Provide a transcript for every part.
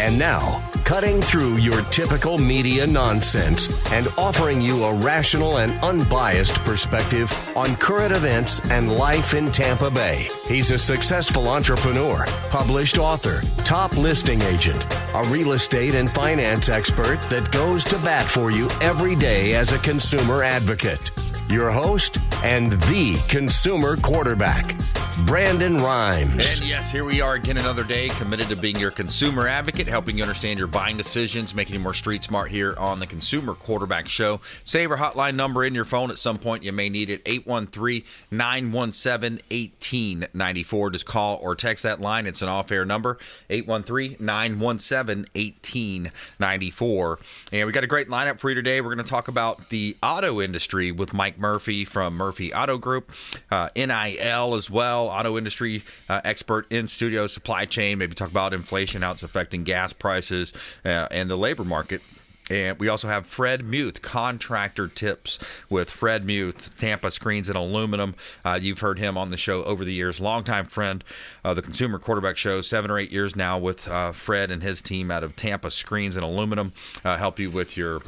And now, cutting through your typical media nonsense and offering you a rational and unbiased perspective on current events and life in Tampa Bay. He's a successful entrepreneur, published author, top listing agent, a real estate and finance expert that goes to bat for you every day as a consumer advocate. Your host and the consumer quarterback, Brandon Rhymes. And yes, here we are again another day, committed to being your consumer advocate, helping you understand your buying decisions, making you more street smart here on the Consumer Quarterback Show. Save our hotline number in your phone at some point. You may need it, 813-917-1894. Just call or text that line. It's an off-air number, 813-917-1894. And we got a great lineup for you today. We're going to talk about the auto industry with Mike Murphy from Murphy Auto Group, N.I.L as well, auto industry expert in studio, supply chain, maybe talk about inflation, how it's affecting gas prices and the labor market. And we also have Fred Muth, contractor tips with Fred Muth, Tampa Screens and Aluminum. You've heard him on the show over the years. Longtime friend of the Consumer Quarterback Show, 7 or 8 years now with Fred and his team out of Tampa Screens and Aluminum. Help you with your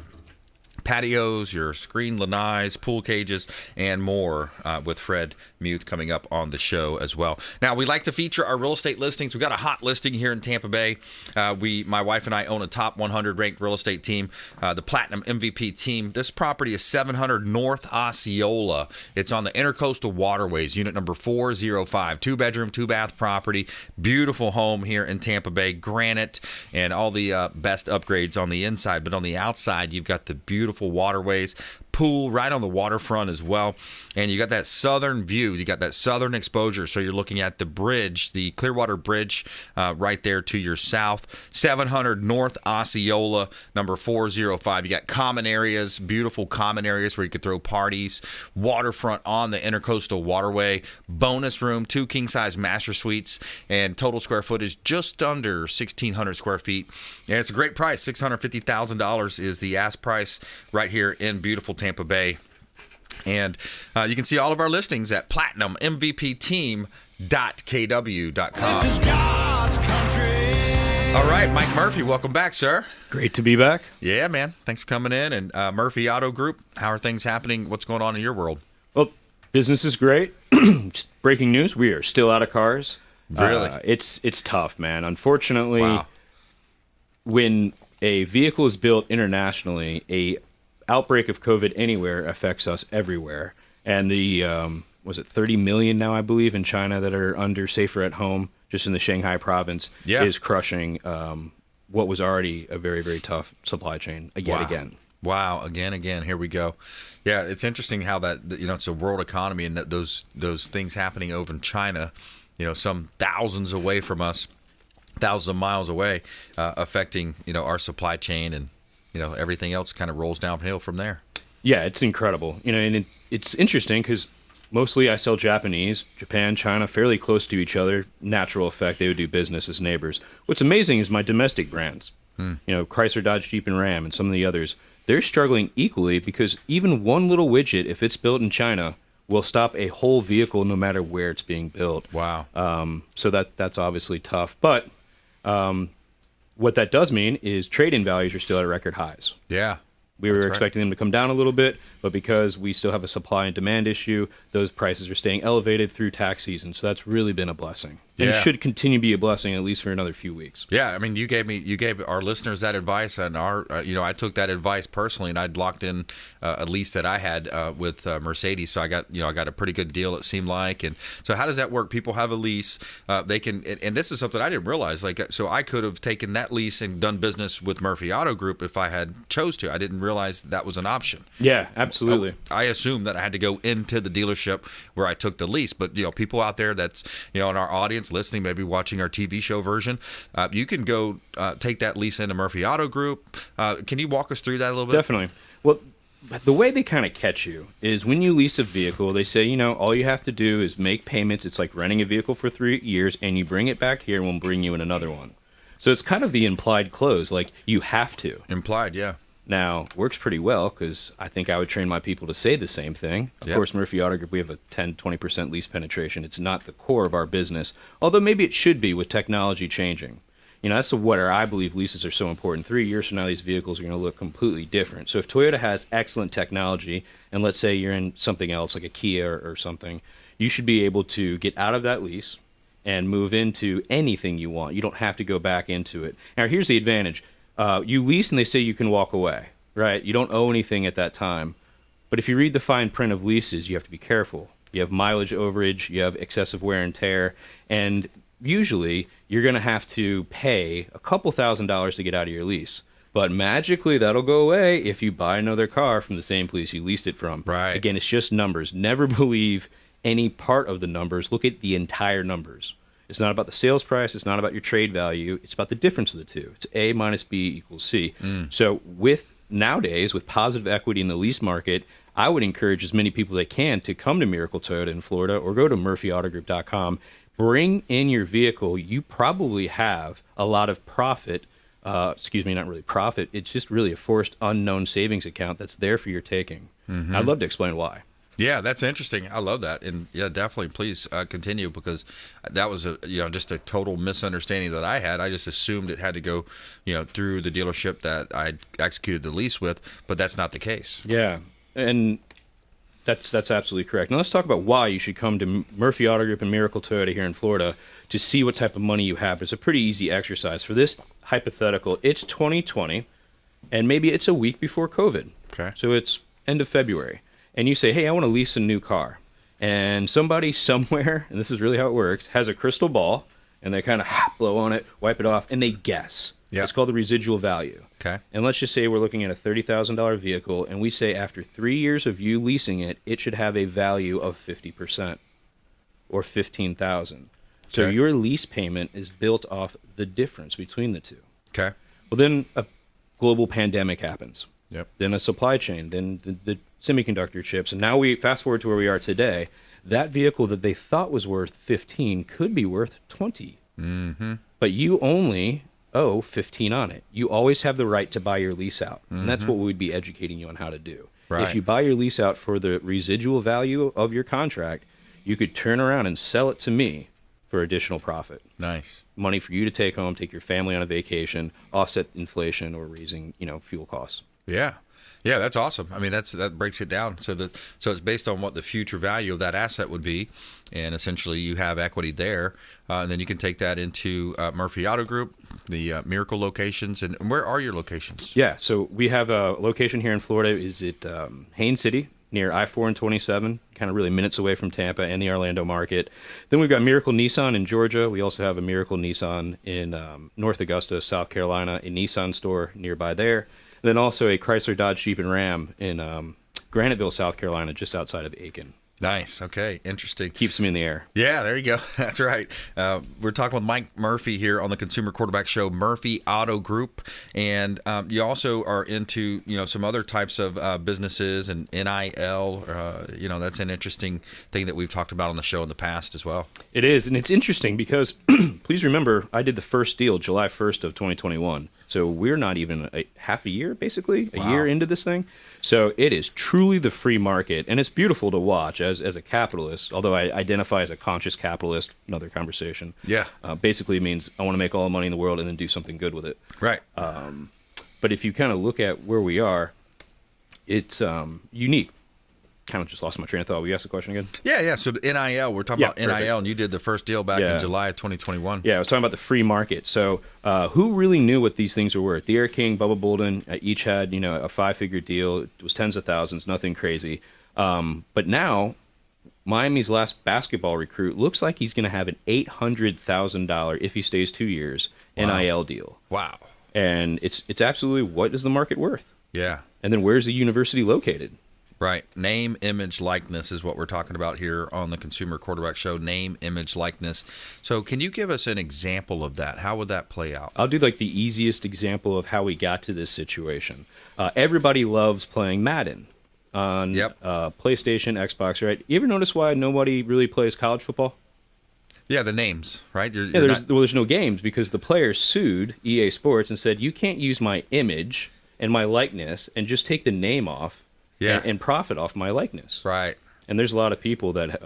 patios, your screen lanais, pool cages, and more with Fred Muth coming up on the show as well. Now, we like to feature our real estate listings. We've got a hot listing here in Tampa Bay. My wife and I own a top 100 ranked real estate team, the Platinum MVP team. This property is 700 North Osceola. It's on the Intercoastal Waterways, unit number 405. 2-bedroom, 2-bath property. Beautiful home here in Tampa Bay. Granite and all the best upgrades on the inside. But on the outside, you've got the beautiful waterways, pool right on the waterfront as well, and you got that southern view, you got that southern exposure, so you're looking at the bridge, the Clearwater Bridge right there to your south. 700 North Osceola, number 405. You got common areas, beautiful common areas where you could throw parties, waterfront on the Intercoastal Waterway, bonus room, 2 king-size master suites, and total square footage just under 1,600 square feet, and it's a great price. $650,000 is the ask price right here in beautiful Tampa Bay. And you can see all of our listings at platinummvpteam.kw.com. This is God's country. All right, Mike Murphy, welcome back, sir. Great to be back. Yeah, man. Thanks for coming in. And Murphy Auto Group, how are things happening? What's going on in your world? Well, business is great. Just breaking news, we are still out of cars. Really? It's tough, man. Unfortunately, Wow. when a vehicle is built internationally, a outbreak of COVID anywhere affects us everywhere. And the, was it 30 million now, I believe, in China that are under safer at home, just in the Shanghai province, is crushing what was already a very, very tough supply chain again. Wow, again, here we go. Yeah, it's interesting how that, it's a world economy and that those things happening over in China, some thousands away from us, thousands of miles away, affecting, our supply chain and, everything else kind of rolls downhill from there. Yeah, it's incredible. And it's interesting because mostly I sell Japanese, Japan, China, fairly close to each other. Natural effect, they would do business as neighbors. What's amazing is my domestic brands, Chrysler, Dodge, Jeep, and Ram, and some of the others, they're struggling equally because even one little widget, if it's built in China, will stop a whole vehicle no matter where it's being built. Wow. So that's obviously tough. But what that does mean is trade-in values are still at record highs. Yeah. We were expecting them to come down a little bit, but because we still have a supply and demand issue, those prices are staying elevated through tax season. So that's really been a blessing. And it should continue to be a blessing at least for another few weeks. Yeah, I mean, you gave our listeners that advice, and I took that advice personally, and I'd locked in a lease that I had with Mercedes, so I got a pretty good deal, it seemed like. And so how does that work? People have a lease, they can, and this is something I didn't realize. So I could have taken that lease and done business with Murphy Auto Group if I had chose to. I didn't realize that was an option. Yeah, absolutely. I assumed that I had to go into the dealership where I took the lease, but people out there that's in our audience listening, maybe watching our TV show version, you can go take that lease into Murphy Auto Group. Can you walk us through that a little bit? Definitely. Well, the way they kind of catch you is when you lease a vehicle, they say, all you have to do is make payments. It's like renting a vehicle for 3 years, and you bring it back here, and we'll bring you in another one. So it's kind of the implied close, like you have to. Implied, yeah. Now, works pretty well because I think I would train my people to say the same thing. Of course, Murphy Auto Group, we have a 10-20% lease penetration. It's not the core of our business, although maybe it should be with technology changing. That's where I believe leases are so important. 3 years from now, these vehicles are going to look completely different. So if Toyota has excellent technology, and let's say you're in something else like a Kia or something, you should be able to get out of that lease and move into anything you want. You don't have to go back into it. Now, here's the advantage. You lease and they say you can walk away, right? You don't owe anything at that time. But if you read the fine print of leases, you have to be careful. You have mileage overage, you have excessive wear and tear, and usually you're going to have to pay a couple $1,000s to get out of your lease. But magically, that'll go away if you buy another car from the same place you leased it from. Right. Again, it's just numbers. Never believe any part of the numbers. Look at the entire numbers. It's not about the sales price. It's not about your trade value. It's about the difference of the two. It's A minus B equals C. So nowadays, with positive equity in the lease market, I would encourage as many people as they can to come to Miracle Toyota in Florida or go to murphyautogroup.com. Bring in your vehicle. You probably have a lot of profit. Not really profit. It's just really a forced unknown savings account that's there for your taking. I'd love to explain why. Yeah, that's interesting. I love that, and yeah, definitely. Please continue, because that was just a total misunderstanding that I had. I just assumed it had to go, through the dealership that I executed the lease with, but that's not the case. Yeah, and that's absolutely correct. Now let's talk about why you should come to Murphy Auto Group and Miracle Toyota here in Florida to see what type of money you have. It's a pretty easy exercise. For this hypothetical, it's 2020, and maybe it's a week before COVID. Okay. So it's end of February. And you say, hey, I want to lease a new car. And somebody somewhere, and this is really how it works, has a crystal ball, and they kind of blow on it, wipe it off, and they guess. Yeah. It's called the residual value. Okay. And let's just say we're looking at a $30,000 vehicle, and we say after 3 years of you leasing it, it should have a value of 50% or $15,000. So Okay. your lease payment is built off the difference between the two. Okay. Well, then a global pandemic happens. Yep. Then a supply chain, then the semiconductor chips, and now we fast forward to where we are today. That vehicle that they thought was worth 15 could be worth 20. But you only owe 15 on it. You always have the right to buy your lease out, and that's what we'd be educating you on how to do. Right. If you buy your lease out for the residual value of your contract, you could turn around and sell it to me for additional profit. Nice. Money for you to take home, take your family on a vacation, offset inflation or raising, fuel costs. Yeah. Yeah, that's awesome. I mean, that breaks it down. So it's based on what the future value of that asset would be, and essentially you have equity there, and then you can take that into Murphy Auto Group, the Miracle locations. And where are your locations? Yeah, so we have a location here in Florida. Is it Haines City, near I-4 and 27, kind of really minutes away from Tampa and the Orlando market. Then we've got Miracle Nissan in Georgia. We also have a Miracle Nissan in North Augusta, South Carolina, a Nissan store nearby there. And then also a Chrysler, Dodge, Jeep, and Ram in Graniteville, South Carolina, just outside of Aiken. Nice. Okay. Interesting. Keeps them in the air. Yeah, there you go. That's right. We're talking with Mike Murphy here on the Consumer Quarterback Show, Murphy Auto Group, and you also are into some other types of businesses and N.I.L. That's an interesting thing that we've talked about on the show in the past as well. It is, and it's interesting because please remember I did the first deal July 1st of 2021, so we're not even half a year, basically, a year into this thing. So it is truly the free market, and it's beautiful to watch as a capitalist, although I identify as a conscious capitalist, another conversation. Yeah. Basically means I want to make all the money in the world and then do something good with it. Right. But if you kind of look at where we are, it's unique. Kind of just lost my train of thought. Will you ask the question again? Yeah. So the N.I.L., we're talking about perfect. N.I.L., and you did the first deal back in July of 2021. Yeah, I was talking about the free market. So who really knew what these things were worth? De'Ara King, Bubba Bolden, each had a 5-figure deal. It was tens of thousands, nothing crazy. But now, Miami's last basketball recruit looks like he's going to have an $800,000, if he stays 2 years, NIL deal. Wow. And it's absolutely, what is the market worth? Yeah. And then where's the university located? Right. Name, image, likeness is what we're talking about here on the Consumer Quarterback Show. Name, image, likeness. So can you give us an example of that? How would that play out? I'll do like the easiest example of how we got to this situation. Everybody loves playing Madden on PlayStation, Xbox, right? You ever notice why nobody really plays college football? Yeah, the names, right? There's no games because the players sued EA Sports and said, you can't use my image and my likeness and just take the name off. And profit off my likeness. Right. And there's a lot of people that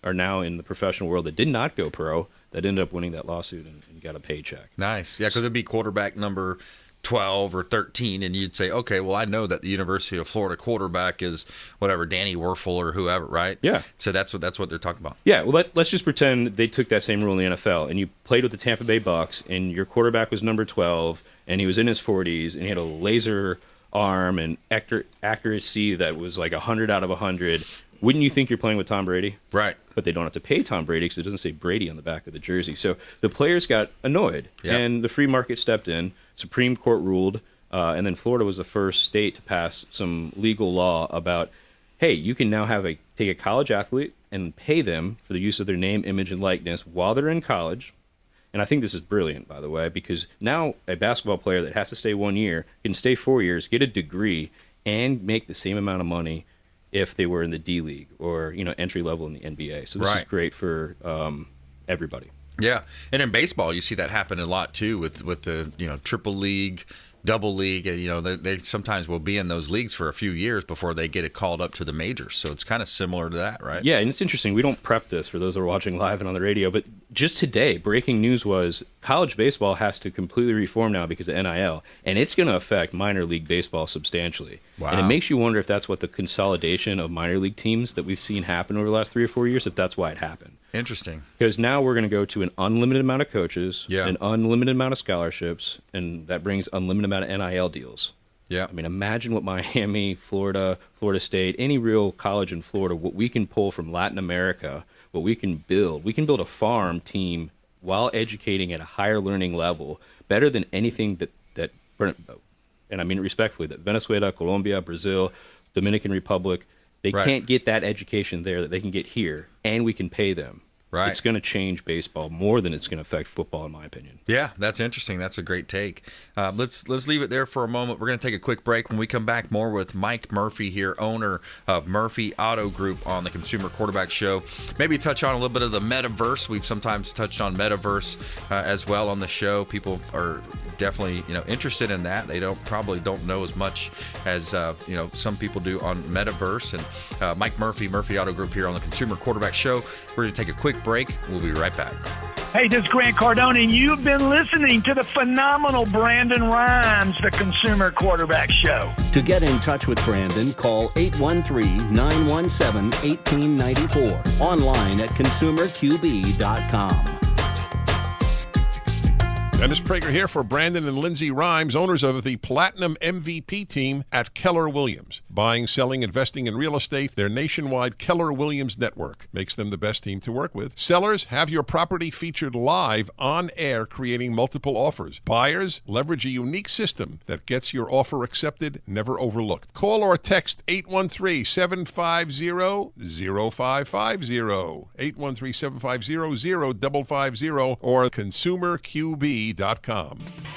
are now in the professional world that did not go pro that ended up winning that lawsuit and got a paycheck. Nice. Yeah, because it'd be quarterback number 12 or 13, and you'd say, okay, well, I know that the University of Florida quarterback is whatever, Danny Werfel or whoever, right? Yeah. So that's what they're talking about. Yeah, well, let's just pretend they took that same rule in the NFL, and you played with the Tampa Bay Bucks, and your quarterback was number 12, and he was in his 40s, and he had a laser arm and accuracy that was like 100 out of 100. Wouldn't you think you're playing with Tom Brady? Right. But they don't have to pay Tom Brady because it doesn't say Brady on the back of the jersey. So the players got annoyed, and the free market stepped in. Supreme Court ruled, and then Florida was the first state to pass some legal law about, hey, you can now take a college athlete and pay them for the use of their name, image, and likeness while they're in college. And I think this is brilliant, by the way, because now a basketball player that has to stay 1 year can stay 4 years, get a degree, and make the same amount of money if they were in the D League or entry level in the NBA. So this is great for everybody. Yeah, and in baseball, you see that happen a lot too with the triple league, double league. They sometimes will be in those leagues for a few years before they get it called up to the majors. So it's kind of similar to that, right? Yeah, and it's interesting. We don't prep this for those that are watching live and on the radio, but just today, breaking news was college baseball has to completely reform now because of NIL, and it's going to affect minor league baseball substantially. Wow. And it makes you wonder if that's what the consolidation of minor league teams that we've seen happen over the last 3 or 4 years, if that's why it happened. Interesting. Because now we're going to go to an unlimited amount of coaches, an unlimited amount of scholarships, and that brings unlimited amount of NIL deals. Yeah. I mean, imagine what Miami, Florida, Florida State, any real college in Florida, what we can pull from Latin America, what we can build. We can build a farm team while educating at a higher learning level, better than anything that and I mean it respectfully, that Venezuela, Colombia, Brazil, Dominican Republic, they can't get that education there that they can get here, and we can pay them. Right. It's going to change baseball more than it's going to affect football, in my opinion. Yeah, that's interesting. That's a great take. Let's leave it there for a moment. We're going to take a quick break. When we come back, more with Mike Murphy here, owner of Murphy Auto Group on the Consumer Quarterback Show. Maybe touch on a little bit of the metaverse. We've sometimes touched on metaverse as well on the show. People are definitely interested in that. They probably don't know as much as some people do on metaverse. And Mike Murphy, Murphy Auto Group here on the Consumer Quarterback Show. We're going to take a quick break. We'll be right back. Hey, this is Grant Cardone, and you've been listening to the phenomenal Brandon Rhymes, the Consumer Quarterback Show. To get in touch with Brandon, call 813-917-1894. Online at consumerqb.com. Dennis Prager here for Brandon and Lindsay Rhymes, owners of the Platinum MVP team at Keller Williams. Buying, selling, investing in real estate, their nationwide Keller Williams network makes them the best team to work with. Sellers, have your property featured live on air, creating multiple offers. Buyers, leverage a unique system that gets your offer accepted, never overlooked. Call or text 813-750-0550, 813-750-0550, or consumerqb.com.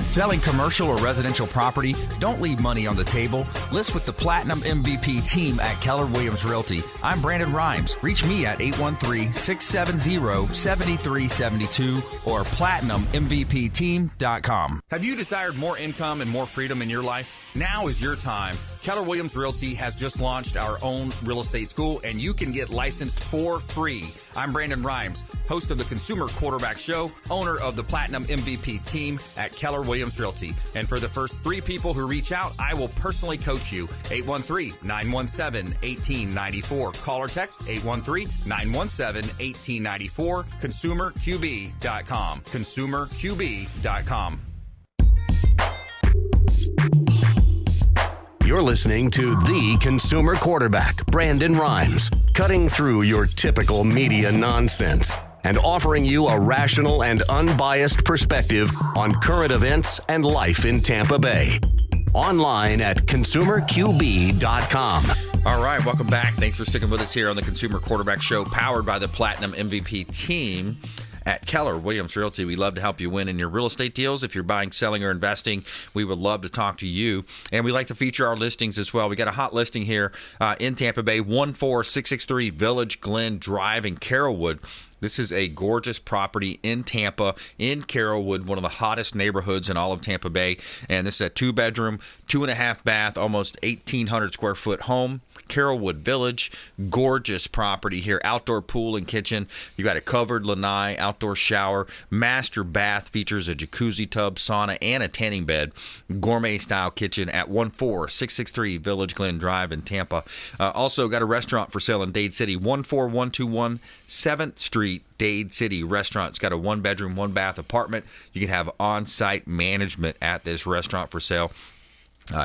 Selling commercial or residential property? Don't leave money on the table. List with the Platinum MVP team at Keller Williams Realty. I'm Brandon Rhymes. Reach me at 813-670-7372 or platinummvpteam.com. Have you desired more income and more freedom in your life? Now is your time. Keller Williams Realty has just launched our own real estate school, and you can get licensed for free. I'm Brandon Rhymes, host of the Consumer Quarterback Show, owner of the Platinum MVP team at Keller Williams Realty. And for the first 3 people who reach out, I will personally coach you. 813-917-1894. Call or text 813-917-1894. ConsumerQB.com. ConsumerQB.com. You're listening to the Consumer Quarterback, Brandon Rhymes, cutting through your typical media nonsense and offering you a rational and unbiased perspective on current events and life in Tampa Bay. Online at consumerqb.com. All right, welcome back. Thanks for sticking with us here on the Consumer Quarterback Show, powered by the Platinum MVP team at Keller Williams Realty. We love to help you win in your real estate deals. If you're buying, selling, or investing, we would love to talk to you. And we like to feature our listings as well. We got a hot listing here in Tampa Bay, 14663 Village Glen Drive in Carrollwood. This is a gorgeous property in Tampa, in Carrollwood, one of the hottest neighborhoods in all of Tampa Bay. And this is a 2-bedroom, 2.5 bath, almost 1,800 square foot home. Carrollwood Village, gorgeous property here. Outdoor pool and kitchen. You got a covered lanai, outdoor shower, master bath, features a jacuzzi tub, sauna, and a tanning bed. Gourmet style kitchen at 14663 Village Glen Drive in Tampa. Also got a restaurant for sale in Dade City, 14121 7th Street. Dade City restaurant. It's got a 1-bedroom, 1-bath apartment. You can have on-site management at this restaurant for sale.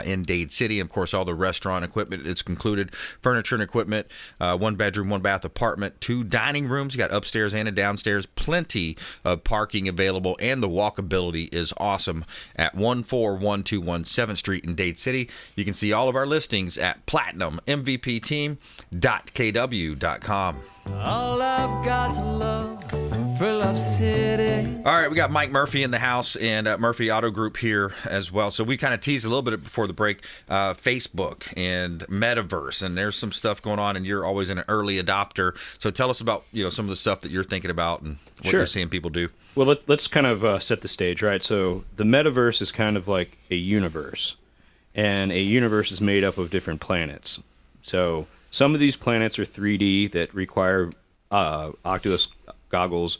In Dade City. And of course, all the restaurant equipment is included. Furniture and equipment, 1-bedroom, 1-bath apartment, 2 dining rooms. You got upstairs and a downstairs. Plenty of parking available, and the walkability is awesome at 14121 7th Street in Dade City. You can see all of our listings at platinummvpteam.kw.com. All I've got's love for Love City. All right, we got Mike Murphy in the house and Murphy Auto Group here as well. So we kind of teased a little bit before the break, Facebook and Metaverse, and there's some stuff going on, and you're always an early adopter. So tell us about some of the stuff that you're thinking about and what you're seeing people do. Well, let's kind of set the stage, right? So the Metaverse is kind of like a universe, and a universe is made up of different planets. So some of these planets are 3D that require Oculus goggles.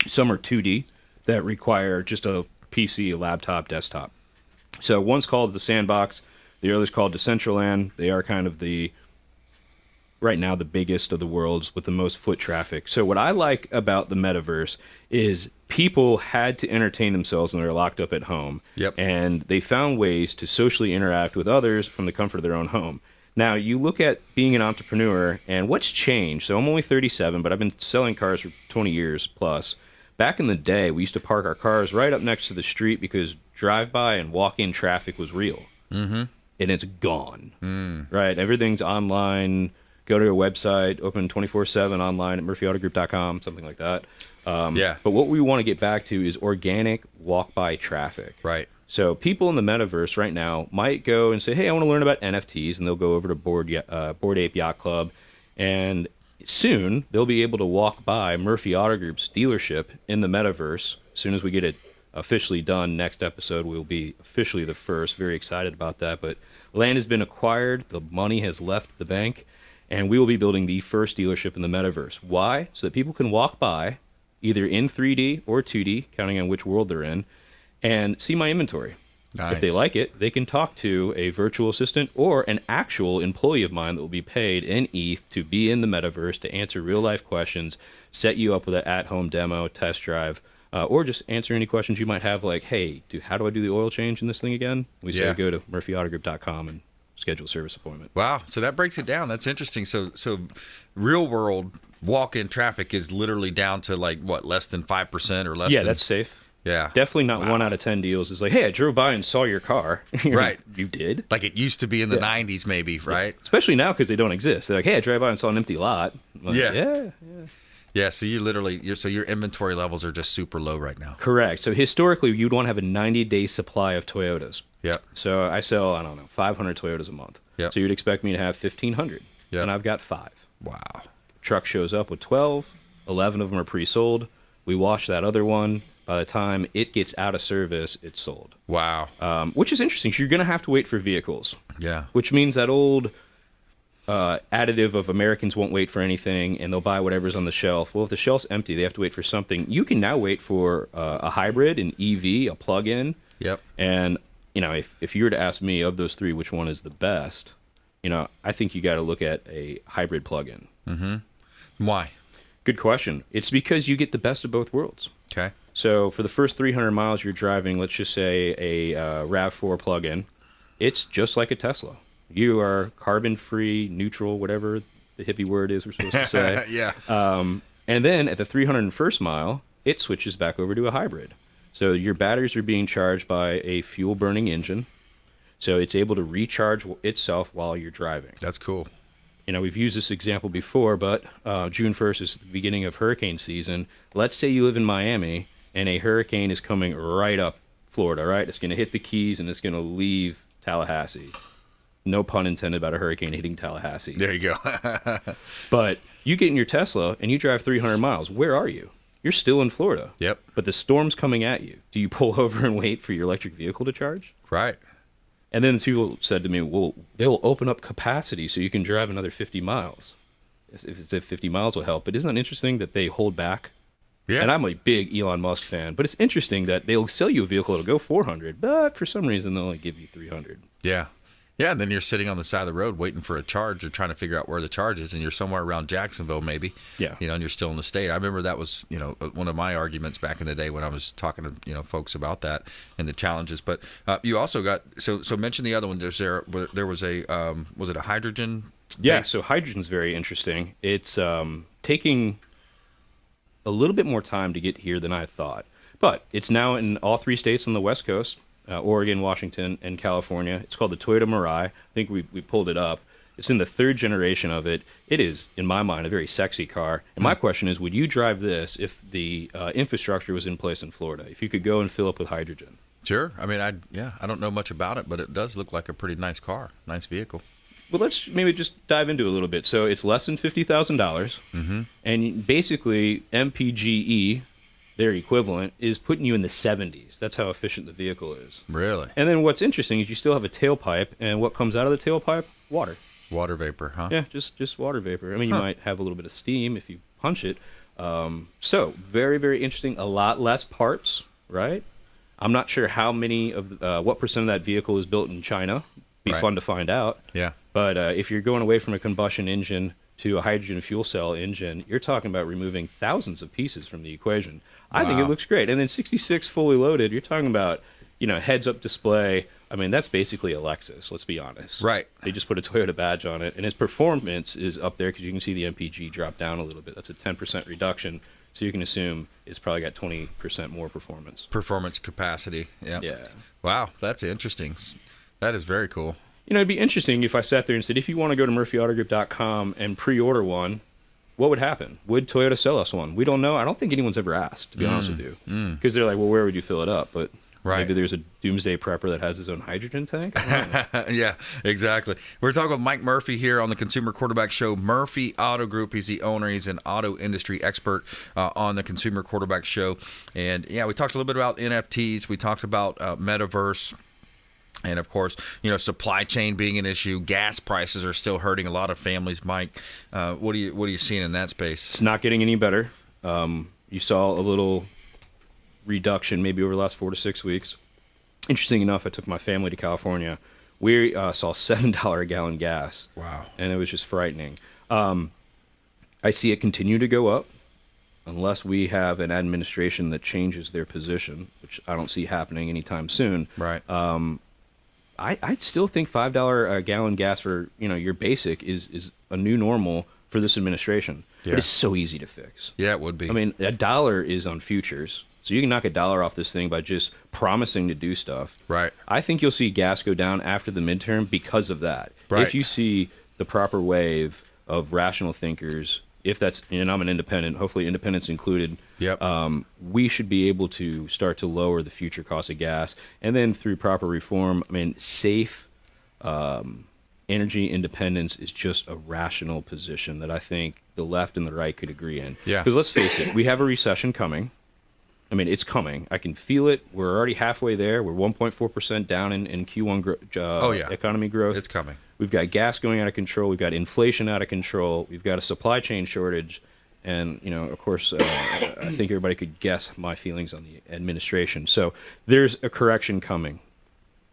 Some are 2D that require just a PC, a laptop, desktop. So one's called the Sandbox, the other's called Decentraland. They are kind of right now the biggest of the worlds with the most foot traffic. So what I like about the Metaverse is people had to entertain themselves when they're locked up at home. Yep. And they found ways to socially interact with others from the comfort of their own home. Now, you look at being an entrepreneur and what's changed. So I'm only 37, but I've been selling cars for 20 years plus. Back in the day, we used to park our cars right up next to the street because drive-by and walk-in traffic was real. Mm-hmm. And it's gone. Right? Everything's online. Go to your website, open 24/7 online at murphyautogroup.com, something like that. Yeah. But what we want to get back to is organic walk-by traffic. Right. So people in the Metaverse right now might go and say, hey, I want to learn about NFTs, and they'll go over to Bored Ape Yacht Club, and soon they'll be able to walk by Murphy Auto Group's dealership in the Metaverse. As soon as we get it officially done, next episode we'll be officially the first. Very excited about that. But land has been acquired, the money has left the bank, and we will be building the first dealership in the Metaverse. Why? So that people can walk by, either in 3D or 2D, counting on which world they're in, and see my inventory. Nice. If they like it, they can talk to a virtual assistant or an actual employee of mine that will be paid in ETH to be in the Metaverse to answer real-life questions, set you up with an at-home demo, test drive, or just answer any questions you might have, like, hey, how do I do the oil change in this thing again? We say go to murphyautogroup.com and schedule a service appointment. Wow. So that breaks it down. That's interesting. So real-world walk-in traffic is literally down to, like, what, less than 5% or less than... Yeah, that's safe. Yeah. Definitely not 1 out of 10 deals is like, hey, I drove by and saw your car. Right. You did? Like it used to be in the 90s maybe, right? Especially now because they don't exist. They're like, hey, I drove by and saw an empty lot. I'm like, Yeah, so your inventory levels are just super low right now. Correct. So historically, you'd want to have a 90-day supply of Toyotas. Yep. So I sell, 500 Toyotas a month. Yep. So you'd expect me to have 1,500. Yep. And I've got 5. Wow. Truck shows up with 12. 11 of them are pre-sold. We wash that other one. By the time it gets out of service, it's sold. Wow. Which is interesting. So you're going to have to wait for vehicles. Yeah. Which means that old additive of Americans won't wait for anything and they'll buy whatever's on the shelf. Well, if the shelf's empty, they have to wait for something. You can now wait for a hybrid, an EV, a plug-in. Yep. And, if you were to ask me of those 3, which one is the best, I think you got to look at a hybrid plug-in. Mm-hmm. Why? Good question. It's because you get the best of both worlds. Okay. So for the first 300 miles you're driving, let's just say a RAV4 plug-in, it's just like a Tesla. You are carbon-free, neutral, whatever the hippie word is we're supposed to say. Yeah. And then at the 301st mile, it switches back over to a hybrid. So your batteries are being charged by a fuel-burning engine, so it's able to recharge itself while you're driving. That's cool. We've used this example before, but June 1st is the beginning of hurricane season. Let's say you live in Miami, and a hurricane is coming right up Florida, right? It's going to hit the Keys, and it's going to leave Tallahassee. No pun intended about a hurricane hitting Tallahassee. There you go. But you get in your Tesla and you drive 300 miles. Where are you? You're still in Florida. Yep. But the storm's coming at you. Do you pull over and wait for your electric vehicle to charge? Right. And then people said to me, well, they'll open up capacity so you can drive another 50 miles. If 50 miles will help. But isn't it interesting that they hold back? Yeah. And I'm a big Elon Musk fan. But it's interesting that they'll sell you a vehicle that'll go 400, but for some reason they'll only give you 300. Yeah. Yeah, and then you're sitting on the side of the road waiting for a charge or trying to figure out where the charge is, and you're somewhere around Jacksonville maybe. Yeah. And you're still in the state. I remember that was, one of my arguments back in the day when I was talking to, folks about that and the challenges. But you also got, so mention the other one. There was a, was it a hydrogen? Yeah, so hydrogen's very interesting. It's taking a little bit more time to get here than I thought. But it's now in all 3 states on the West Coast. Oregon, Washington, and California. It's called the Toyota Mirai. I think we pulled it up. It's in the 3rd generation of it. It is, in my mind, a very sexy car. And my question is, would you drive this if the infrastructure was in place in Florida? If you could go and fill up with hydrogen? Sure. I mean, I don't know much about it, but it does look like a pretty nice car, nice vehicle. Well, let's maybe just dive into it a little bit. So it's less than $50,000, and basically MPGE, their equivalent, is putting you in the 70s. That's how efficient the vehicle is. Really? And then what's interesting is you still have a tailpipe, and what comes out of the tailpipe? Water. Water vapor, huh? Yeah, just water vapor. I mean, you might have a little bit of steam if you punch it. So very, very interesting. A lot less parts, right? I'm not sure how many of what percent of that vehicle is built in China. Be fun to find out. Yeah. But if you're going away from a combustion engine to a hydrogen fuel cell engine, you're talking about removing thousands of pieces from the equation. I think it looks great. And then 66 fully loaded, you're talking about, heads-up display. I mean, that's basically a Lexus, let's be honest. Right. They just put a Toyota badge on it. And its performance is up there because you can see the MPG drop down a little bit. That's a 10% reduction. So you can assume it's probably got 20% more performance. Performance capacity. Yeah. Wow, that's interesting. That is very cool. It'd be interesting if I sat there and said, if you want to go to murphyautogroup.com and pre-order one, what would happen? Would Toyota sell us one? We don't know. I don't think anyone's ever asked, to be honest with you. Because they're like, well, where would you fill it up? But maybe there's a doomsday prepper that has his own hydrogen tank. Yeah, exactly. We're talking with Mike Murphy here on the Consumer Quarterback Show. Murphy Auto Group. He's the owner. He's an auto industry expert on the Consumer Quarterback Show. And, we talked a little bit about NFTs. We talked about metaverse. And, of course, supply chain being an issue. Gas prices are still hurting a lot of families. Mike, what are you seeing in that space? It's not getting any better. You saw a little reduction maybe over the last 4 to 6 weeks. Interesting enough, I took my family to California. We saw $7 a gallon gas. Wow. And it was just frightening. I see it continue to go up unless we have an administration that changes their position, which I don't see happening anytime soon. Right. I still think $5 a gallon gas for your basic is a new normal for this administration. Yeah. But it's so easy to fix. Yeah, it would be. I mean, $1 is on futures, so you can knock $1 off this thing by just promising to do stuff. Right. I think you'll see gas go down after the midterm because of that. Right. If you see the proper wave of rational thinkers, if that's, and I'm an independent, hopefully independents included, Yep. We should be able to start to lower the future cost of gas. And then through proper reform, safe energy independence is just a rational position that I think the left and the right could agree in. Yeah. Because let's face it, we have a recession coming. It's coming. I can feel it. We're already halfway there. We're 1.4% down in Q1 economy growth. It's coming. We've got gas going out of control. We've got inflation out of control. We've got a supply chain shortage. And, of course, I think everybody could guess my feelings on the administration. So there's a correction coming,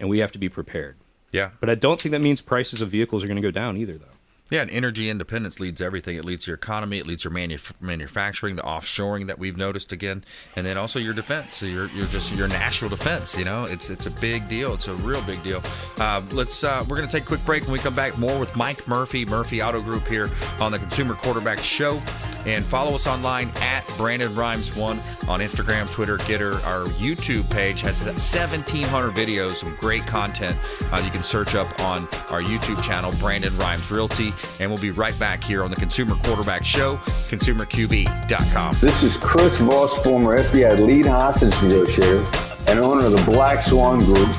and we have to be prepared. Yeah. But I don't think that means prices of vehicles are going to go down either, though. Yeah, and energy independence leads everything. It leads your economy. It leads your manufacturing, the offshoring that we've noticed again, and then also your defense. So you're just your national defense. It's a big deal. It's a real big deal. We're going to take a quick break. When we come back, more with Mike Murphy, Murphy Auto Group here on the Consumer Quarterback Show, and follow us online at Brandon Rhymes1 on Instagram, Twitter, Getter. Our YouTube page has 1,700 videos, some great content. You can search up on our YouTube channel, Brandon Rhymes Realty. And we'll be right back here on the Consumer Quarterback Show, consumerqb.com. This is Chris Voss, former FBI lead hostage negotiator and owner of the Black Swan Group,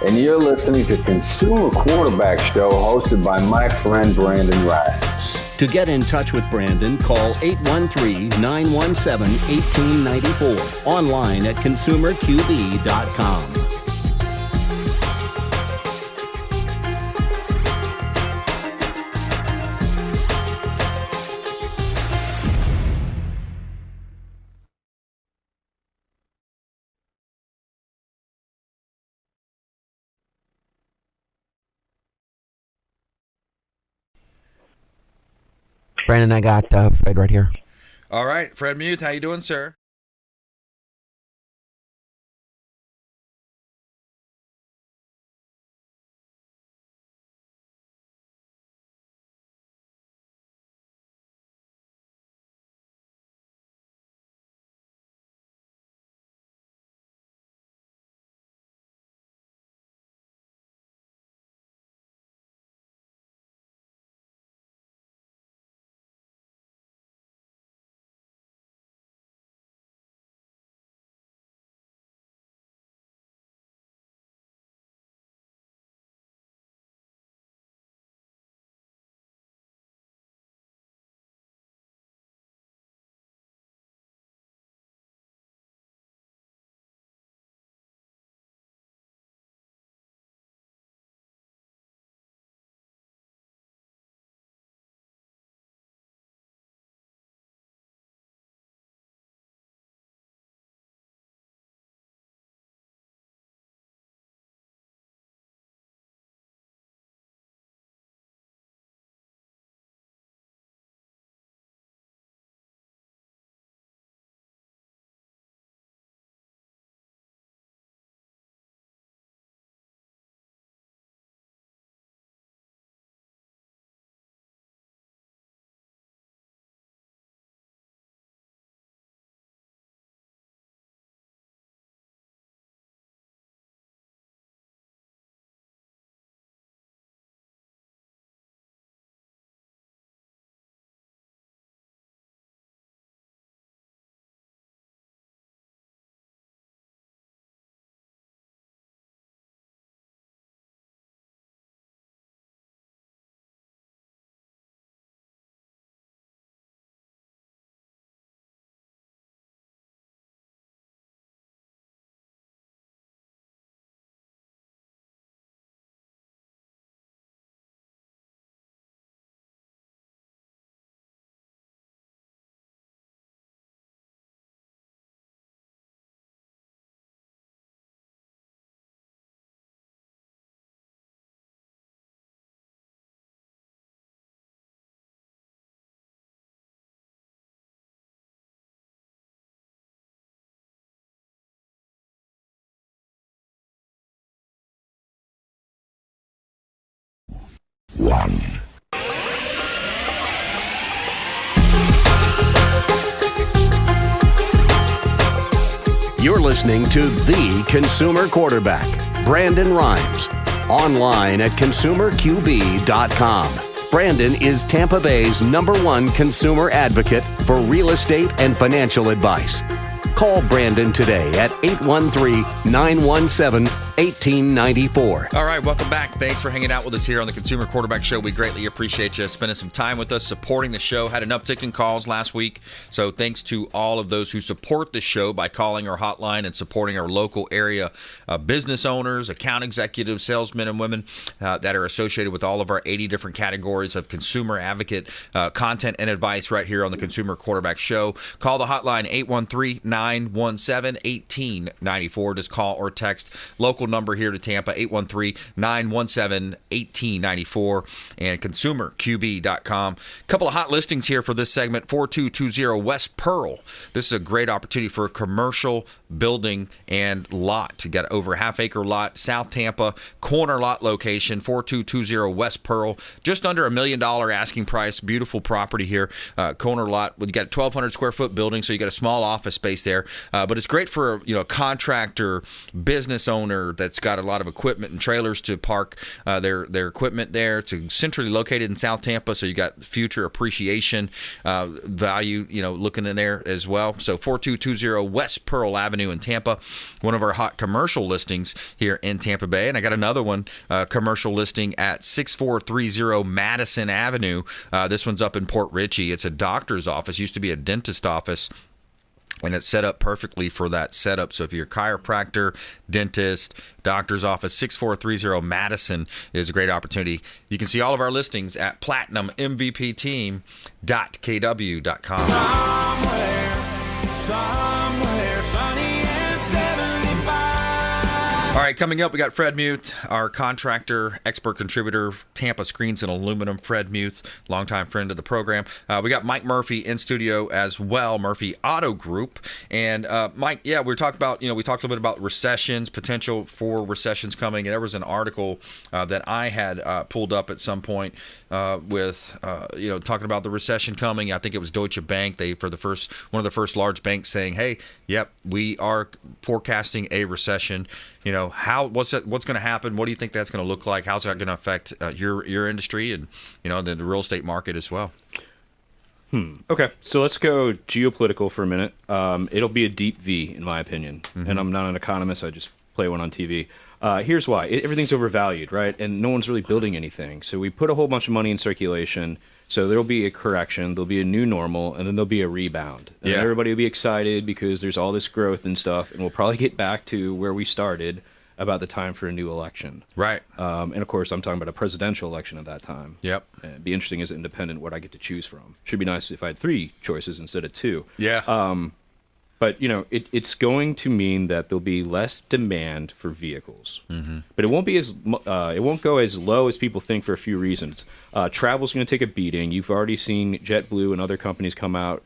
and you're listening to Consumer Quarterback Show hosted by my friend Brandon Rhymes. To get in touch with Brandon, call 813-917-1894. Online at consumerqb.com. Brandon, I got Fred right here. All right, Fred Muth, how you doing, sir? You're listening to The Consumer Quarterback, Brandon Rhymes. Online at consumerqb.com. Brandon is Tampa Bay's #1 consumer advocate for real estate and financial advice. Call Brandon today at 813-917-1894. All right, welcome back. Thanks for hanging out with us here on the Consumer Quarterback Show. We greatly appreciate you spending some time with us, supporting the show. Had an uptick in calls last week, so thanks to all of those who support the show by calling our hotline and supporting our local area business owners, account executives, salesmen and women that are associated with all of our 80 different categories of consumer advocate content and advice right here on the Consumer Quarterback Show. Call the hotline 813-917-1894. Just call or text. Local number here to Tampa, 813-917-1894, and consumerqb.com. Couple of hot listings here for this segment. 4220 West Pearl. This is a great opportunity for a commercial building and lot. You got over a half-acre lot, South Tampa, corner lot location, 4220 West Pearl. Just under $1 million asking price. Beautiful property here. Corner lot. You got a 1,200 square foot building, so you got a small office space there. But it's great for a contractor, business owner, that's got a lot of equipment and trailers to park their equipment there. It's centrally located in South Tampa, so you got future appreciation value, looking in there as well. So 4220 West Pearl Avenue in Tampa, one of our hot commercial listings here in Tampa Bay. And I got another one, commercial listing at 6430 Madison Avenue. This one's up in Port Richey. It's a doctor's office, used to be a dentist office. And it's set up perfectly for that setup. So if you're a chiropractor, dentist, doctor's office, 6430 Madison is a great opportunity. You can see all of our listings at platinummvpteam.kw.com. Somewhere sunny and 75. All right, coming up, we got Fred Muth, our contractor, expert contributor, Tampa Screens and Aluminum. Fred Muth, longtime friend of the program. We got Mike Murphy in studio as well, Murphy Auto Group. And Mike, we were talking about, we talked a little bit about recessions, potential for recessions coming. And there was an article that I had pulled up at some point with, talking about the recession coming. I think it was Deutsche Bank. They, one of the first large banks saying, hey, yep, we are forecasting a recession. What's going to happen? What do you think that's going to look like? How's that going to affect your industry and the real estate market as well? Okay, so let's go geopolitical for a minute. It'll be a deep V, in my opinion. Mm-hmm. And I'm not an economist. I just play one on TV. Here's why. Everything's overvalued, right? And no one's really building anything. So we put a whole bunch of money in circulation. So there'll be a correction, there'll be a new normal, and then there'll be a rebound. And everybody will be excited because there's all this growth and stuff, and we'll probably get back to where we started about the time for a new election. Right. And of course, I'm talking about a presidential election at that time. Yep. And it'd be interesting as an independent what I get to choose from. Should be nice if I had 3 choices instead of 2. Yeah. But, it's going to mean that there'll be less demand for vehicles. Mm-hmm. But it won't be it won't go as low as people think for a few reasons. Travel's going to take a beating. You've already seen JetBlue and other companies come out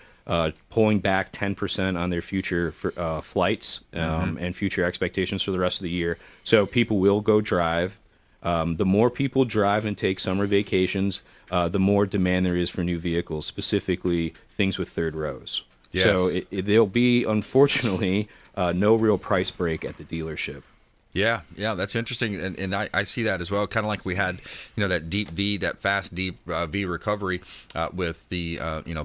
pulling back 10% on their future flights and future expectations for the rest of the year. So people will go drive. The more people drive and take summer vacations, the more demand there is for new vehicles, specifically things with third rows. Yes. So there'll be, unfortunately, no real price break at the dealership. Yeah, that's interesting, and I see that as well. Kind of like we had, that deep V, that fast deep V recovery with the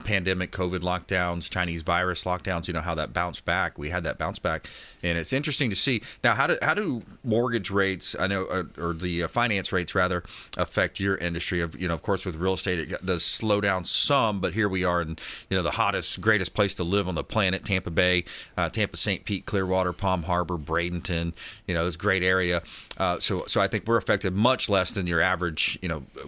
pandemic, COVID lockdowns, Chinese virus lockdowns. How that bounced back. We had that bounce back, and it's interesting to see now how do mortgage rates, I know, or the finance rates rather, affect your industry. Of course, with real estate, it does slow down some, but here we are in the hottest, greatest place to live on the planet, Tampa Bay, Tampa, St. Pete, Clearwater, Palm Harbor, Bradenton. It's a great area. So I think we're affected much less than your average,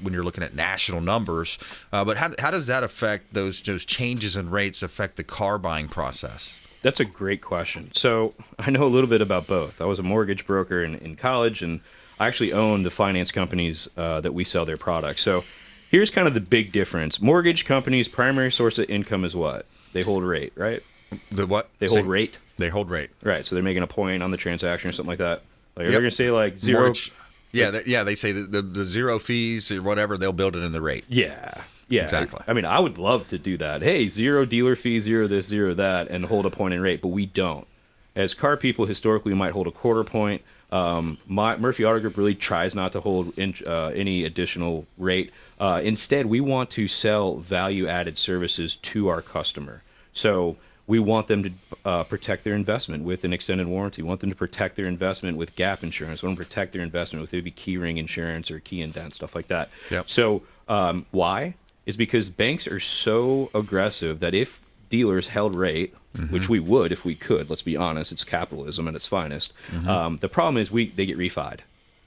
when you're looking at national numbers. But how does that affect those changes in rates affect the car buying process? That's a great question. So I know a little bit about both. I was a mortgage broker in college, and I actually own the finance companies that we sell their products. So here's kind of the big difference. Mortgage companies' primary source of income is what? They hold rate, right? The what? They hold rate. They hold rate. Right. So they're making a point on the transaction or something like that. Like, Yep. they're going to say like zero. Mortgage. Yeah, they say the zero fees or whatever, they'll build it in the rate. Yeah, exactly. I mean, I would love to do that. Hey, zero dealer fee, zero this, zero that, and hold a point in rate, but we don't. As car people, historically, we might hold a quarter point. Murphy Auto Group really tries not to hold any additional rate. Instead, we want to sell value-added services to our customer. So we want them to protect their investment with an extended warranty. We want them to protect their investment with gap insurance. We want them to protect their investment with maybe key ring insurance or key indent, stuff like that. Yep. So why? Is because banks are so aggressive that if dealers held rate, which we would if we could, let's be honest, it's capitalism at its finest. The problem is they get refied.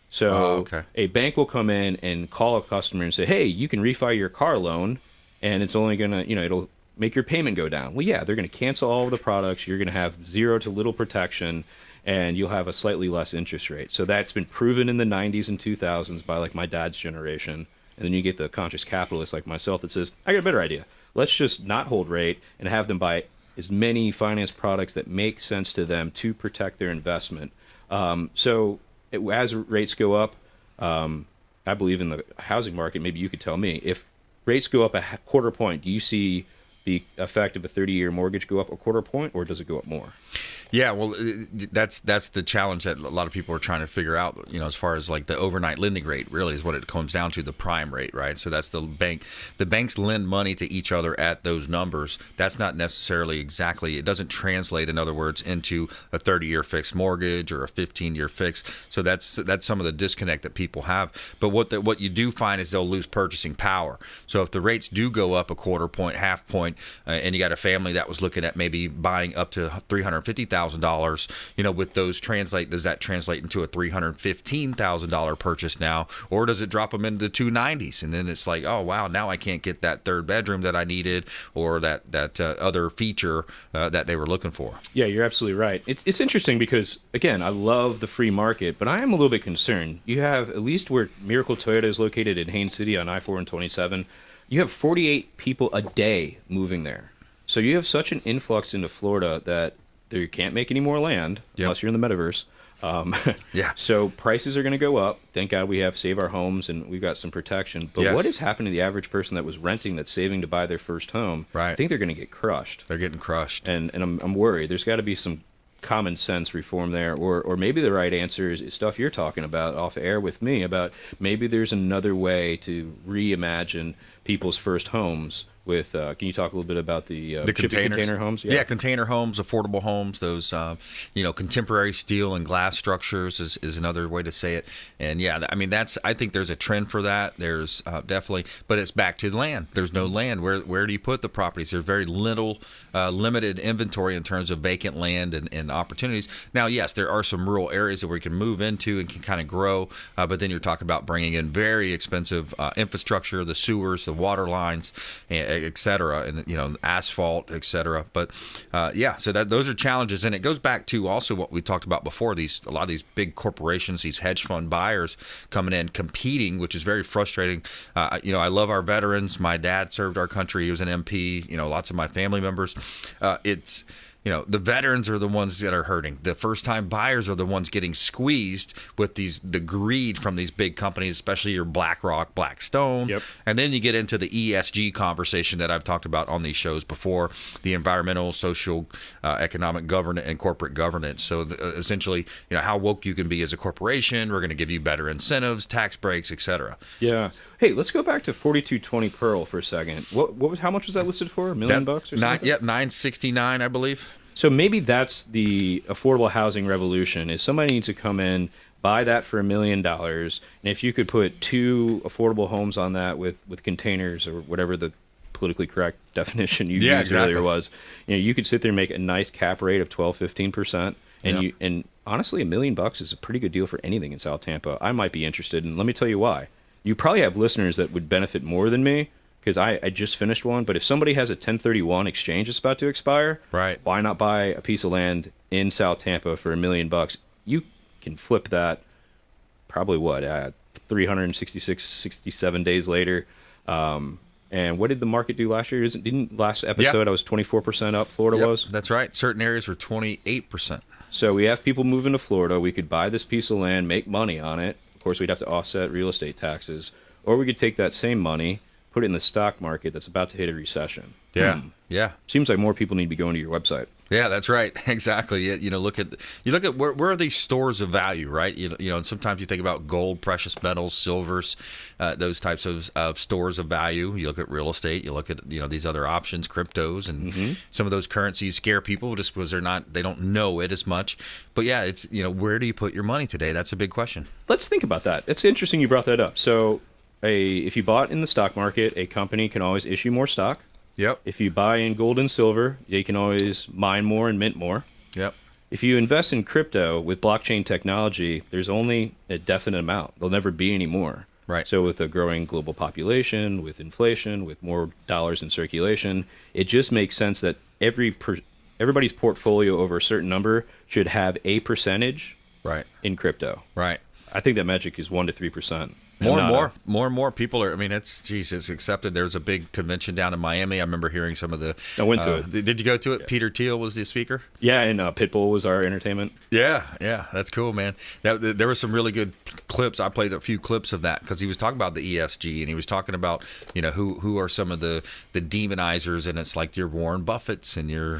So a bank will come in and call a customer and say, hey, you can refi your car loan, and it's only going to, it'll make your payment go down. Well, yeah, they're going to cancel all of the products. You're going to have zero to little protection, and you'll have a slightly less interest rate. So that's been proven in the 90s and 2000s by like my dad's generation. And then you get the conscious capitalist like myself that says, I got a better idea. Let's just not hold rate and have them buy as many finance products that make sense to them to protect their investment. As rates go up, I believe in the housing market, maybe you could tell me, if rates go up a quarter point, do you see the effect of a 30-year mortgage go up a quarter point, or does it go up more? Yeah, well, that's the challenge that a lot of people are trying to figure out, as far as like the overnight lending rate really is what it comes down to, the prime rate, right? So that's the bank. The banks lend money to each other at those numbers. That's not necessarily exactly, it doesn't translate, in other words, into a 30-year fixed mortgage or a 15-year fix. So that's some of the disconnect that people have. But what you do find is they'll lose purchasing power. So if the rates do go up a quarter point, half point, and you got a family that was looking at maybe buying up to $350,000, with those does that translate into a $315,000 purchase now, or does it drop them into the 290s? And then it's like, oh wow, now I can't get that third bedroom that I needed, or that other feature that they were looking for. Yeah, you're absolutely right. It's interesting because, again, I love the free market, but I am a little bit concerned. You have, at least where Miracle Toyota is located in Haines City on I-4 and 27, you have 48 people a day moving there. So you have such an influx into Florida that you can't make any more land unless you're in the metaverse. Yeah. So prices are going to go up. Thank God we have Save Our Homes and we've got some protection. But what is happening to the average person that was renting, that's saving to buy their first home? Right. I think they're going to get crushed. They're getting crushed. And I'm worried. There's got to be some common sense reform there, or maybe the right answer is stuff you're talking about off air with me about maybe there's another way to reimagine people's first homes with can you talk a little bit about the container homes? Yeah, container homes, affordable homes, those contemporary steel and glass structures is another way to say it. And yeah, I mean I think there's a trend for that. There's definitely, but it's back to land. There's no land. Where do you put the properties? There's very little limited inventory in terms of vacant land and opportunities. Now, yes, there are some rural areas that we can move into and can kind of grow, but then you're talking about bringing in very expensive infrastructure, the sewers, the water lines, et cetera, and asphalt, et cetera. But so those are challenges, and it goes back to also what we talked about before. A lot of these big corporations, these hedge fund buyers coming in, competing, which is very frustrating. I love our veterans. My dad served our country. He was an MP. Lots of my family members. It's the veterans are the ones that are hurting. The first-time buyers are the ones getting squeezed with the greed from these big companies, especially your BlackRock, Blackstone. Yep. And then you get into the ESG conversation that I've talked about on these shows before, the environmental, social, economic governance, and corporate governance. So essentially, how woke you can be as a corporation. We're going to give you better incentives, tax breaks, et cetera. Yeah. Hey, let's go back to 4220 Pearl for a second. How much was that listed for? $1 million or something? $969, I believe. So maybe that's the affordable housing revolution, is somebody needs to come in, buy that for $1 million, and if you could put 2 affordable homes on that with containers or whatever the politically correct definition you used earlier was, you could sit there and make a nice cap rate of 12-15%, and honestly, $1 million is a pretty good deal for anything in South Tampa. I might be interested, and let me tell you why. You probably have listeners that would benefit more than me, because I just finished one. But if somebody has a 1031 exchange that's about to expire, right, why not buy a piece of land in South Tampa for $1 million? You can flip that probably 366, 67 days later. And what did the market do last year? Didn't last episode I was 24% up, Florida was? That's right. Certain areas were 28%. So we have people moving to Florida. We could buy this piece of land, make money on it. Of course, we'd have to offset real estate taxes. Or we could take that same money, put it in the stock market that's about to hit a recession. Yeah, yeah. Seems like more people need to be going to your website. Yeah, that's right. Exactly. Look at where are these stores of value, right? And sometimes you think about gold, precious metals, silvers, those types of stores of value. You look at real estate. You look at these other options, cryptos, and some of those currencies scare people just because they don't know it as much. But yeah, it's where do you put your money today? That's a big question. Let's think about that. It's interesting you brought that up. So, if you bought in the stock market, a company can always issue more stock. Yep. If you buy in gold and silver, they can always mine more and mint more. Yep. If you invest in crypto with blockchain technology, there's only a definite amount. There'll never be any more. Right. So with a growing global population, with inflation, with more dollars in circulation, it just makes sense that everybody's portfolio over a certain number should have a percentage in crypto. Right. I think that magic is 1% to 3%. More and more people are. I mean, it's accepted. There was a big convention down in Miami. I remember hearing some of the. I went to it. Did you go to it? Yeah. Peter Thiel was the speaker. Yeah, and Pitbull was our entertainment. Yeah, that's cool, man. There were some really good clips. I played a few clips of that because he was talking about the ESG, and he was talking about, you know, who are some of the demonizers, and it's like your Warren Buffetts and your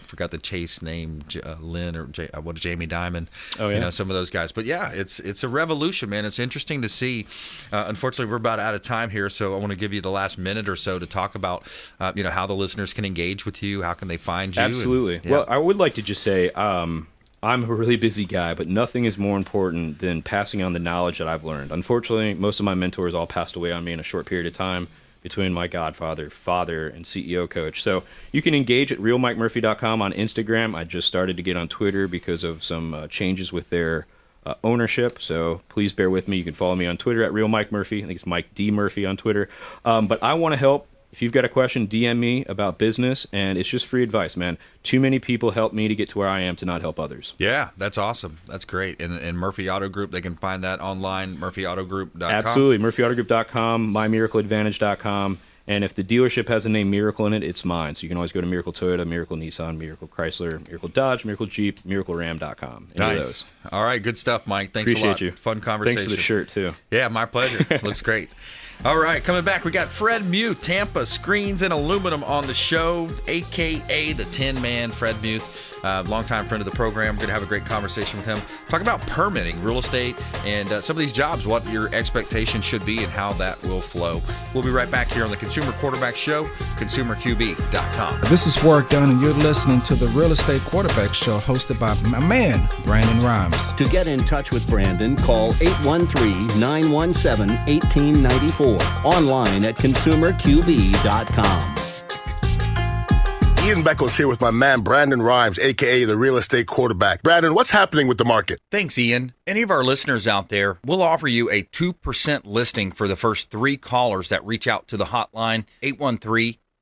forgot the Chase name, Lynn or Jamie Dimon. Oh, yeah. You know, some of those guys. But yeah, it's a revolution, man. It's interesting to see. Unfortunately, we're about out of time here, so I want to give you the last minute or so to talk about, you know, how the listeners can engage with you. How can they find you? Absolutely. Well, I would like to just say, I'm a really busy guy, but nothing is more important than passing on the knowledge that I've learned. Unfortunately, most of my mentors all passed away on me in a short period of time between my godfather, father, and CEO coach. So you can engage at realmikemurphy.com on Instagram. I just started to get on Twitter because of some changes with their ownership. So please bear with me. You can follow me on Twitter at realmikemurphy. I think it's Mike D. Murphy on Twitter. But I want to help. If you've got a question, DM me about business, and it's just free advice, man. Too many people help me to get to where I am to not help others. Yeah, that's awesome. That's great. And Murphy Auto Group, they can find that online, murphyautogroup.com. Absolutely, murphyautogroup.com, mymiracleadvantage.com. And if the dealership has the name Miracle in it, it's mine. So you can always go to Miracle Toyota, Miracle Nissan, Miracle Chrysler, Miracle Dodge, Miracle Jeep, MiracleRam.com. Nice. All right, good stuff, Mike. Thanks Appreciate a lot. You. Fun conversation. Thanks for the shirt, too. Yeah, my pleasure. Looks great. All right, coming back, we got Fred Muth, Tampa Screens and Aluminum on the show, a.k.a. the Tin Man, Fred Muth, longtime friend of the program. We're going to have a great conversation with him. Talk about permitting, real estate, and some of these jobs, what your expectations should be and how that will flow. We'll be right back here on the Consumer Quarterback Show, consumerqb.com. This is Warwick Dunn, and you're listening to the Real Estate Quarterback Show hosted by my man, Brandon Rhymes. To get in touch with Brandon, call 813-917-1894. Online at consumerqb.com. Ian Beckles here with my man Brandon Rhymes, a.k.a. the Real Estate Quarterback. Brandon, what's happening with the market? Thanks, Ian. Any of our listeners out there, we'll offer you a 2% listing for the first 3 callers that reach out to the hotline,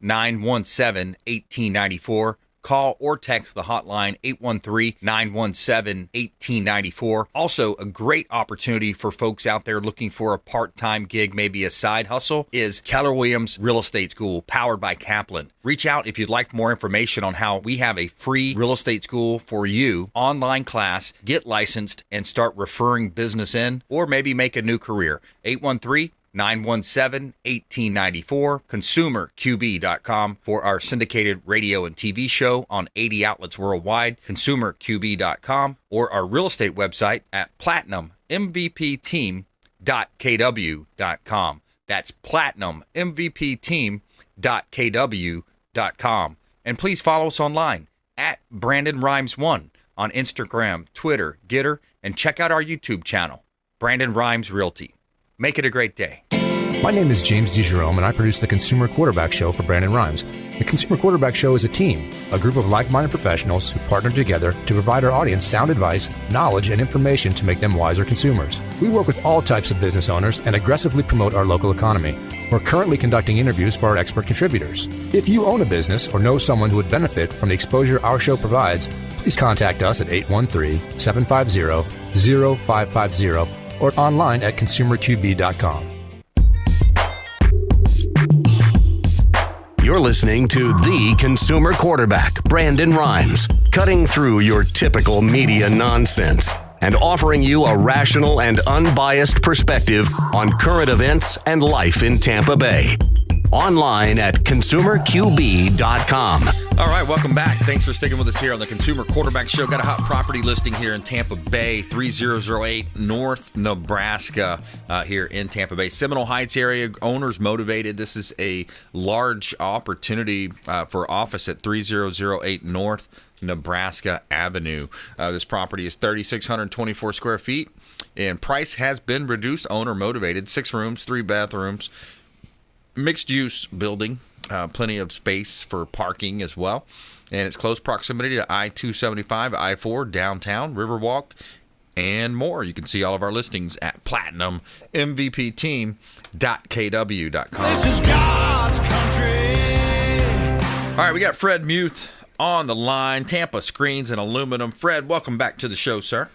813-917-1894. Call or text the hotline, 813-917-1894. Also, a great opportunity for folks out there looking for a part-time gig, maybe a side hustle, is Keller Williams Real Estate School, powered by Kaplan. Reach out if you'd like more information on how we have a free real estate school for you, online class, get licensed, and start referring business in, or maybe make a new career. 813-917-1894, consumerqb.com for our syndicated radio and TV show on 80 outlets worldwide, consumerqb.com, or our real estate website at platinummvpteam.kw.com. That's platinummvpteam.kw.com. And please follow us online at Brandon Rhymes 1 on Instagram, Twitter, Getter, and check out our YouTube channel, Brandon Rhymes Realty. Make it a great day. My name is James DeJerome, and I produce the Consumer Quarterback Show for Brandon Rhymes. The Consumer Quarterback Show is a team, a group of like-minded professionals who partner together to provide our audience sound advice, knowledge, and information to make them wiser consumers. We work with all types of business owners and aggressively promote our local economy. We're currently conducting interviews for our expert contributors. If you own a business or know someone who would benefit from the exposure our show provides, please contact us at 813-750-0550 or online at consumerqb.com. You're listening to the Consumer Quarterback, Brandon Rhymes, cutting through your typical media nonsense and offering you a rational and unbiased perspective on current events and life in Tampa Bay. Online at consumerqb.com. All right, welcome back. Thanks for sticking with us here on the Consumer Quarterback Show. Got a hot property listing here in Tampa Bay, 3008 North Nebraska, here in Tampa Bay. Seminole Heights area, owners motivated. This is a large opportunity for office at 3008 North Nebraska Avenue. This property is 3,624 square feet, and price has been reduced. Owner motivated. 6 rooms, 3 bathrooms. Mixed-use building, plenty of space for parking as well, and it's close proximity to I-275, I-4, downtown, Riverwalk, and more. You can see all of our listings at platinummvpteam.kw.com. This is God's country. All right, we got Fred Muth on the line, Tampa Screens and Aluminum. Fred, welcome back to the show, sir.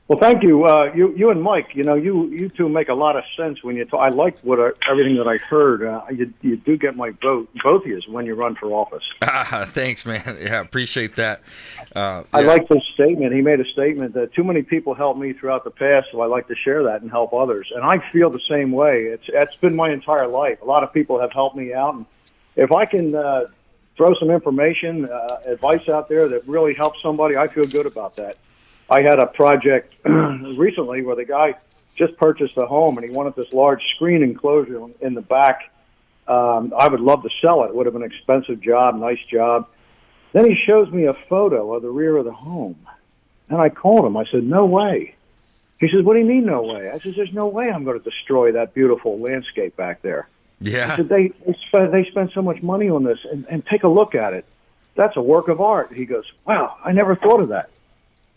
Well, thank you. You and Mike, you two make a lot of sense when you talk. I like everything that I heard. You do get my vote, both of you, when you run for office. Thanks, man. Yeah, appreciate that. I like this statement. He made a statement that too many people helped me throughout the past, so I like to share that and help others. And I feel the same way. It's been my entire life. A lot of people have helped me out. And if I can throw some information, advice out there that really helps somebody, I feel good about that. I had a project recently where the guy just purchased a home and he wanted this large screen enclosure in the back. I would love to sell it. It would have been an expensive job, nice job. Then he shows me a photo of the rear of the home. And I called him. I said, no way. He says, what do you mean no way? I said, there's no way I'm going to destroy that beautiful landscape back there. Yeah. I said, they spent so much money on this, and take a look at it. That's a work of art. He goes, wow, I never thought of that.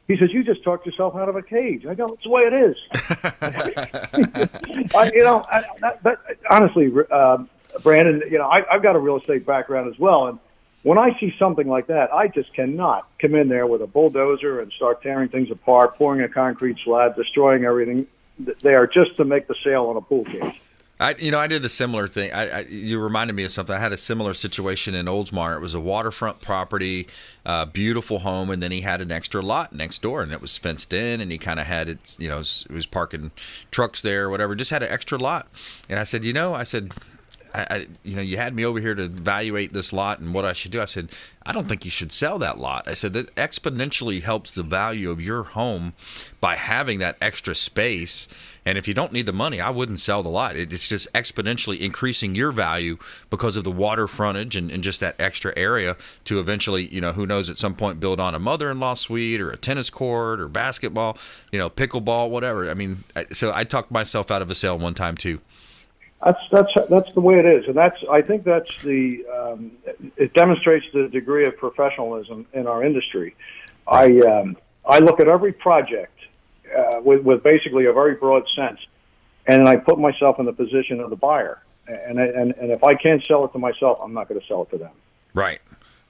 He says, you just talked yourself out of a cage. I go, it's the way it is. But honestly, Brandon, I've got a real estate background as well. And when I see something like that, I just cannot come in there with a bulldozer and start tearing things apart, pouring a concrete slab, destroying everything. They are just to make the sale on a pool cage. I did a similar thing. You reminded me of something. I had a similar situation in Oldsmar. It was a waterfront property, beautiful home, and then he had an extra lot next door, and it was fenced in, and he kind of had it, it was parking trucks there or whatever, just had an extra lot. And I said, you had me over here to evaluate this lot and what I should do. I said, I don't think you should sell that lot. I said, that exponentially helps the value of your home by having that extra space. And if you don't need the money, I wouldn't sell the lot. It's just exponentially increasing your value because of the water frontage and just that extra area to eventually, who knows, at some point build on a mother-in-law suite or a tennis court or basketball, pickleball, whatever. I mean, so I talked myself out of a sale one time too. That's the way it is, and I think that's it demonstrates the degree of professionalism in our industry. I look at every project with basically a very broad sense, and I put myself in the position of the buyer. And if I can't sell it to myself, I'm not going to sell it to them. Right.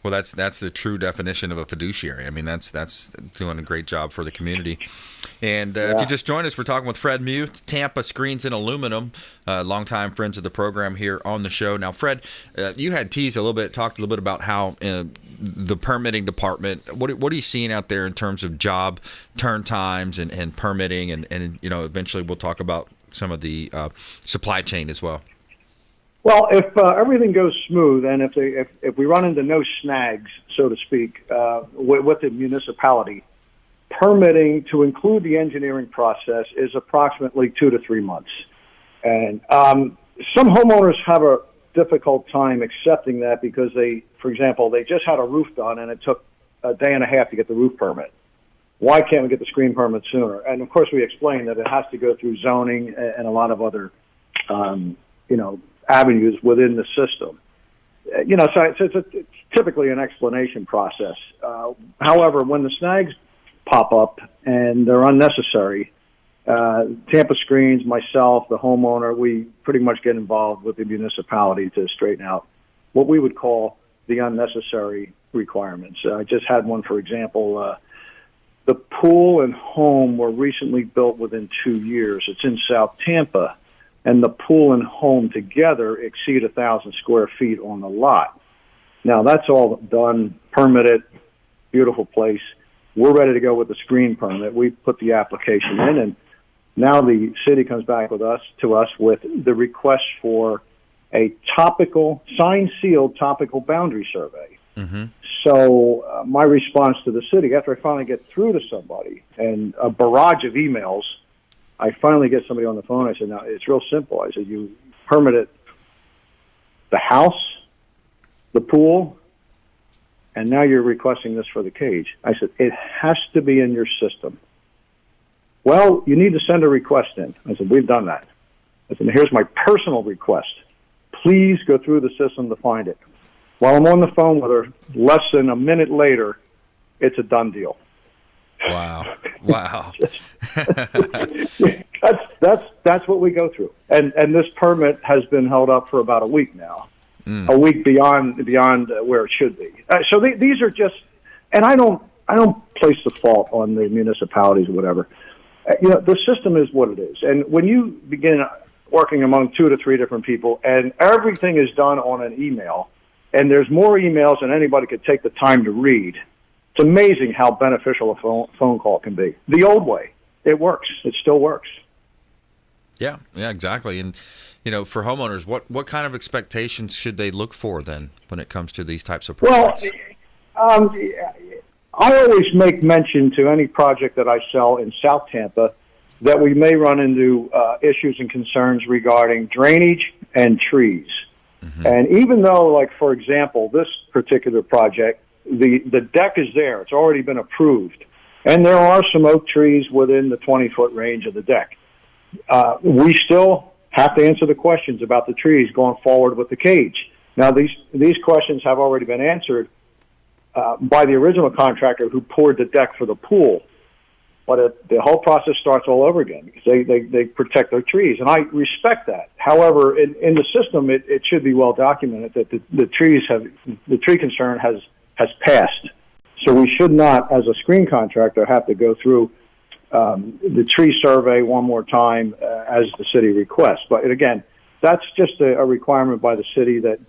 Well, that's the true definition of a fiduciary. I mean, that's doing a great job for the community. And if you just joined us, we're talking with Fred Muth, Tampa Screens and Aluminum, longtime friends of the program here on the show. Now, Fred, you had teased a little bit, talked a little bit about how the permitting department, what are you seeing out there in terms of job turn times and permitting, and eventually we'll talk about some of the supply chain as well. Well, if everything goes smooth, and if we run into no snags, so to speak, with the municipality, permitting to include the engineering process is approximately 2 to 3 months. And some homeowners have a difficult time accepting that because for example, they just had a roof done and it took a day and a half to get the roof permit. Why can't we get the screen permit sooner? And of course, we explain that it has to go through zoning and a lot of other, avenues within the system. So it's typically an explanation process. However, when the snags pop up and they're unnecessary, Tampa Screens, myself, the homeowner, we pretty much get involved with the municipality to straighten out what we would call the unnecessary requirements. I just had one, for example, the pool and home were recently built within 2 years. It's in South Tampa, and the pool and home together exceed 1,000 square feet on the lot. Now, that's all done, permitted, beautiful place. We're ready to go with the screen permit. We put the application in, and now the city comes back to us with the request for a signed-sealed topical boundary survey. Mm-hmm. So my response to the city, after I finally get through to somebody and a barrage of emails, I finally get somebody on the phone. I said, "Now it's real simple." I said, "You permitted the house, the pool, and now you're requesting this for the cage." I said, "It has to be in your system." "Well, you need to send a request in." I said, "We've done that." I said, "Here's my personal request. Please go through the system to find it." While I'm on the phone with her, less than a minute later, it's a done deal. Wow. That's what we go through. And this permit has been held up for about a week now. A week beyond where it should be. So these are just, and I don't place the fault on the municipalities or whatever. The system is what it is. And when you begin working among 2 to 3 different people and everything is done on an email, and there's more emails than anybody could take the time to read, it's amazing how beneficial a phone call can be. The old way, it works. It still works. Yeah, exactly. And, for homeowners, what kind of expectations should they look for then when it comes to these types of projects? Well, I always make mention to any project that I sell in South Tampa that we may run into issues and concerns regarding drainage and trees. Mm-hmm. And even though, like, for example, this particular project, the deck is there. It's already been approved. And there are some oak trees within the 20-foot range of the deck. We still have to answer the questions about the trees going forward with the cage. Now, these questions have already been answered by the original contractor who poured the deck for the pool. But the whole process starts all over again because they protect their trees, and I respect that. However, in the system, it should be well documented that the tree concern has passed. So we should not, as a screen contractor, have to go through the tree survey one more time as the city requests. But again, that's just a requirement by the city that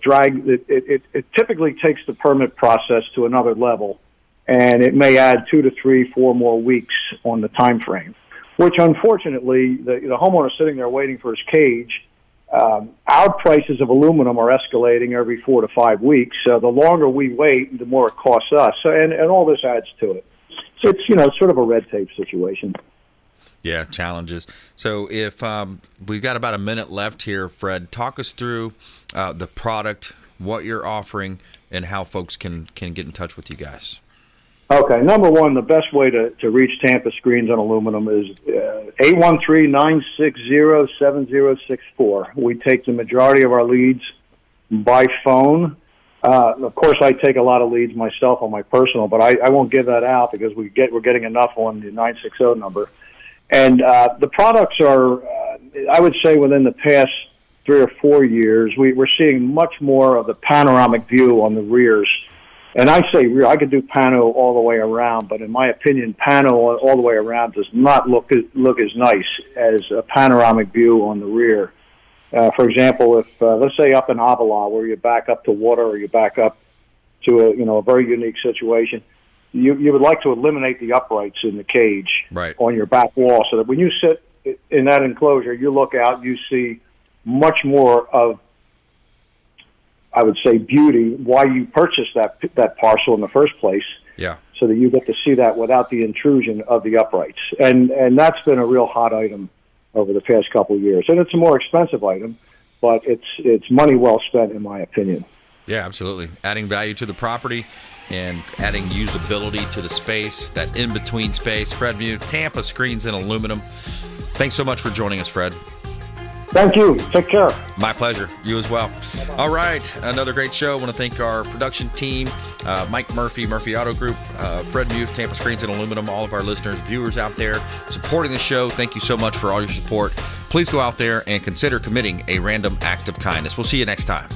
it typically takes the permit process to another level. And it may add 2 to 3, 4 more weeks on the time frame, which unfortunately the homeowner sitting there waiting for his cage. Our prices of aluminum are escalating every 4 to 5 weeks. So the longer we wait, the more it costs us. So, and all this adds to it. So it's sort of a red tape situation. Yeah, challenges. So if we've got about a minute left here, Fred, talk us through the product, what you're offering, and how folks can get in touch with you guys. Okay, number one, the best way to reach Tampa Screens on Aluminum is 813-960-7064. We take the majority of our leads by phone. Of course, I take a lot of leads myself on my personal, but I won't give that out because we're getting enough on the 960 number. And the products are, I would say within the past 3 or 4 years, we're seeing much more of the panoramic view on the rears. And I say rear, I could do pano all the way around, but in my opinion, pano all the way around does not look as nice as a panoramic view on the rear. For example, if let's say up in Avila, where you back up to water or you back up to a very unique situation, you would like to eliminate the uprights in the cage on your back wall, so that when you sit in that enclosure, you look out, you see much more of, I would say, beauty, why you purchased that parcel in the first place. Yeah. So that you get to see that without the intrusion of the uprights. And that's been a real hot item over the past couple of years. And it's a more expensive item, but it's money well spent, in my opinion. Yeah, absolutely. Adding value to the property and adding usability to the space, that in-between space. Fred Mew, Tampa Screens and Aluminum. Thanks so much for joining us, Fred. Thank you. Take care. My pleasure. You as well. All right. Another great show. I want to thank our production team, Mike Murphy, Murphy Auto Group, Fred Muth, Tampa Screens and Aluminum, all of our listeners, viewers out there supporting the show. Thank you so much for all your support. Please go out there and consider committing a random act of kindness. We'll see you next time.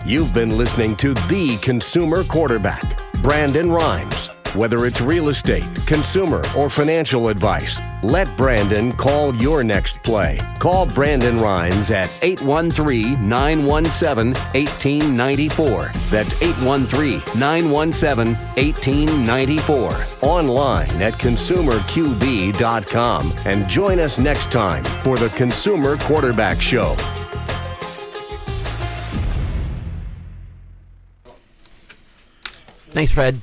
You've been listening to The Consumer Quarterback, Brandon Rhymes. Whether it's real estate, consumer, or financial advice, let Brandon call your next play. Call Brandon Rhymes at 813-917-1894. That's 813-917-1894. Online at consumerqb.com. And join us next time for the Consumer Quarterback Show. Thanks, Fred.